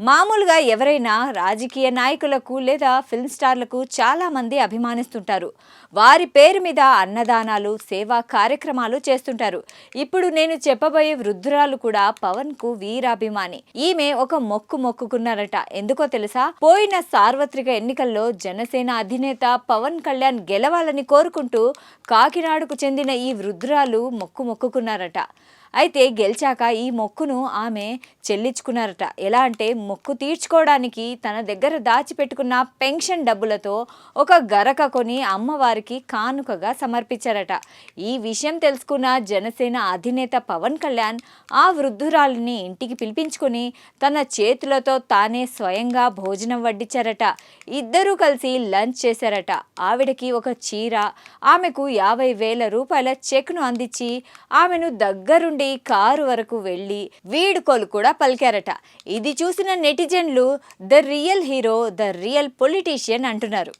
మామూలుగా ఎవరైనా రాజకీయ నాయకులకు లేదా ఫిల్మ్ స్టార్లకు చాలామంది అభిమానిస్తుంటారు. వారి పేరు మీద అన్నదానాలు, సేవా కార్యక్రమాలు చేస్తుంటారు. ఇప్పుడు నేను చెప్పబోయే వృద్ధురాలు కూడా పవన్కు వీరాభిమాని. ఈమె ఒక మొక్కుకున్నారట. ఎందుకో తెలుసా? పోయిన సార్వత్రిక ఎన్నికల్లో జనసేన అధినేత పవన్ కళ్యాణ్ గెలవాలని కోరుకుంటూ కాకినాడకు చెందిన ఈ వృద్ధురాలు మొక్కుకున్నారట. అయితే గెలిచాక ఈ మొక్కును ఆమె చెల్లించుకున్నారట. ఎలా అంటే మొక్కు తీర్చుకోవడానికి తన దగ్గర దాచిపెట్టుకున్న పెన్షన్ డబ్బులతో ఒక గరక కొని అమ్మవారికి కానుకగా సమర్పించారట. ఈ విషయం తెలుసుకున్న జనసేన అధినేత పవన్ కళ్యాణ్ ఆ వృద్ధురాలిని ఇంటికి పిలిపించుకొని తన చేతులతో తానే స్వయంగా భోజనం వడ్డించారట. ఇద్దరూ కలిసి లంచ్ చేశారట. ఆవిడకి ఒక చీర, ఆమెకు 50,000 రూపాయల చెక్ను అందించి ఆమెను దగ్గరుండి కారు వరకు వెళ్ళి వీడుకోలు కూడా పలికారట. ఇది చూసిన నెటిజన్లు the real hero, the real politician అంటున్నారు.